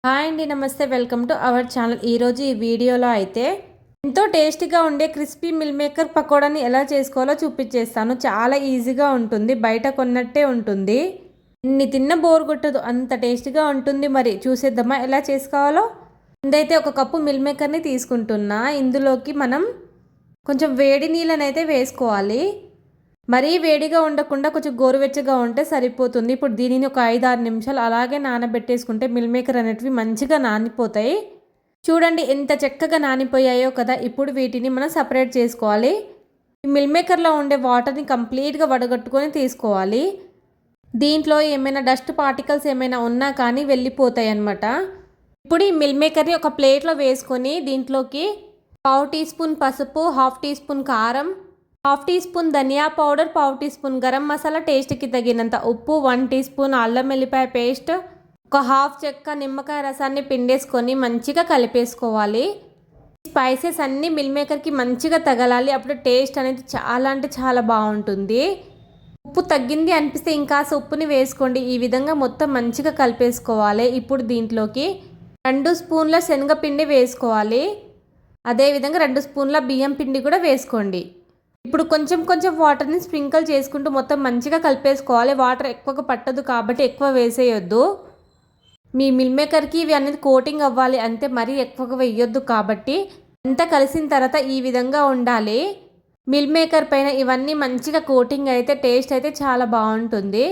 Hi అండి, నమస్తే. Welcome to our channel. ఈరోజు ఈ వీడియోలో అయితే ఎంతో టేస్టీగా ఉండే క్రిస్పీ మిల్ మేకర్ పకోడాని ఎలా చేసుకోవాలో చూపించేస్తాను. చాలా ఈజీగా ఉంటుంది, బయట కొన్నట్టే ఉంటుంది. ఇన్ని తిన్న బోర్ కొట్టదు, అంత టేస్టీగా ఉంటుంది. మరి చూసేద్దామా ఎలా చేసుకోవాలో. ముందైతే ఒక కప్పు మిల్ మేకర్ని తీసుకుంటున్నా. ఇందులోకి మనం కొంచెం వేడి నీళ్ళనైతే వేసుకోవాలి. మరీ వేడిగా ఉండకుండా కొంచెం గోరువెచ్చగా ఉంటే సరిపోతుంది. ఇప్పుడు దీనిని ఒక 5-6 నిమిషాలు అలాగే నానబెట్టేసుకుంటే మిల్ మేకర్ అనేటివి మంచిగా నానిపోతాయి. చూడండి ఎంత చక్కగా నానిపోయాయో కదా. ఇప్పుడు వీటిని మనం సపరేట్ చేసుకోవాలి. ఈ మిల్ మేకర్లో ఉండే వాటర్ని కంప్లీట్గా వడగట్టుకొని తీసుకోవాలి. దీంట్లో ఏమైనా డస్ట్ పార్టికల్స్ ఏమైనా ఉన్నా కానీ వెళ్ళిపోతాయి అన్నమాట. ఇప్పుడు ఈ మిల్ మేకర్ని ఒక ప్లేట్లో వేసుకొని దీంట్లోకి 1/2 టీ స్పూన్ పసుపు, 1/2 టీ స్పూన్ కారం, 1/2 టీ స్పూన్ ధనియా powder, 1/2 teaspoon garam masala, టేస్ట్కి తగినంత ఉప్పు, 1 టీ స్పూన్ అల్లం వెల్లిపాయ పేస్ట్, ఒక 1/2 చెక్క నిమ్మకాయ రసాన్ని పిండేసుకొని మంచిగా కలిపేసుకోవాలి. స్పైసెస్ అన్నీ మిల్ మేకర్కి మంచిగా తగలాలి. అప్పుడు టేస్ట్ అనేది చాలా అంటే చాలా బాగుంటుంది. ఉప్పు తగ్గింది అనిపిస్తే ఇంకాస్త ఉప్పుని వేసుకోండి. ఈ విధంగా మొత్తం మంచిగా కలిపేసుకోవాలి. ఇప్పుడు దీంట్లోకి 2 స్పూన్ల శనగపిండి వేసుకోవాలి. అదేవిధంగా 2 స్పూన్ల బియ్యం పిండి కూడా వేసుకోండి. ఇప్పుడు కొంచెం కొంచెం వాటర్ని స్ప్రింకిల్ చేసుకుంటూ మొత్తం మంచిగా కలిపేసుకోవాలి. వాటర్ ఎక్కువగా పట్టదు కాబట్టి ఎక్కువ వేసేయొద్దు. మీ మిల్ మేకర్కి ఇవి అనేది కోటింగ్ అవ్వాలి అంతే, మరీ ఎక్కువగా వేయొద్దు. కాబట్టి అంతా కలిసిన తర్వాత ఈ విధంగా ఉండాలి. మిల్ మేకర్ పైన ఇవన్నీ మంచిగా కోటింగ్ అయితే టేస్ట్ అయితే చాలా బాగుంటుంది.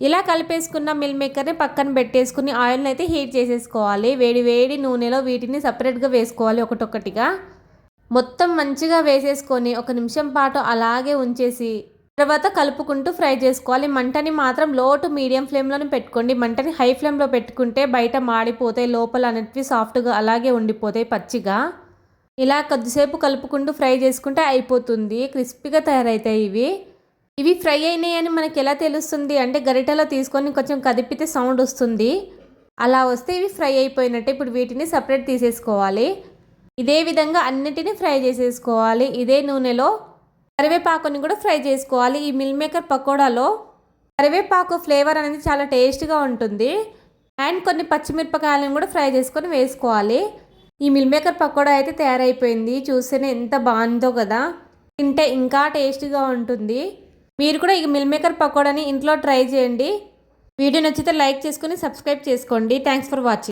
ఇలా కలిపేసుకున్న మిల్ మేకర్ని పక్కన పెట్టేసుకుని ఆయిల్ని అయితే హీట్ చేసేసుకోవాలి. వేడి వేడి నూనెలో వీటిని సపరేట్గా వేసుకోవాలి ఒకటొక్కటిగా. మొత్తం మంచిగా వేసేసుకొని 1 నిమిషం పాటు అలాగే ఉంచేసి తర్వాత కలుపుకుంటూ ఫ్రై చేసుకోవాలి. మంటని మాత్రం లో టు మీడియం ఫ్లేమ్లోనే పెట్టుకోండి. మంటని హై ఫ్లేమ్లో పెట్టుకుంటే బయట మాడిపోతాయి, లోపల అనేటివి సాఫ్ట్గా అలాగే ఉండిపోతాయి పచ్చిగా. ఇలా కొద్దిసేపు కలుపుకుంటూ ఫ్రై చేసుకుంటే అయిపోతుంది. క్రిస్పీగా తయారవుతాయి ఇవి ఫ్రై అయినాయని మనకి ఎలా తెలుస్తుంది అంటే గరిటెలో తీసుకొని కొంచెం కదిపితే సౌండ్ వస్తుంది. అలా వస్తే ఇవి ఫ్రై అయిపోయినట్టే. ఇప్పుడు వీటిని సపరేట్ తీసేసుకోవాలి. ఇదే విధంగా అన్నిటినీ ఫ్రై చేసేసుకోవాలి. ఇదే నూనెలో కరివేపాకుని కూడా ఫ్రై చేసుకోవాలి. ఈ మిల్ మేకర్ పకోడాలో కరివేపాకు ఫ్లేవర్ అనేది చాలా టేస్ట్గా ఉంటుంది. అండ్ కొన్ని పచ్చిమిరపకాయలను కూడా ఫ్రై చేసుకొని వేసుకోవాలి. ఈ మిల్ మేకర్ పకోడా అయితే తయారైపోయింది. చూస్తేనే ఎంత బాగుందో కదా, తింటే ఇంకా టేస్ట్గా ఉంటుంది. మీరు కూడా ఈ మిల్ మేకర్ పకోడాని ఇంట్లో ట్రై చేయండి. వీడియో నచ్చితే లైక్ చేసుకొని సబ్స్క్రైబ్ చేసుకోండి. Thanks for watching.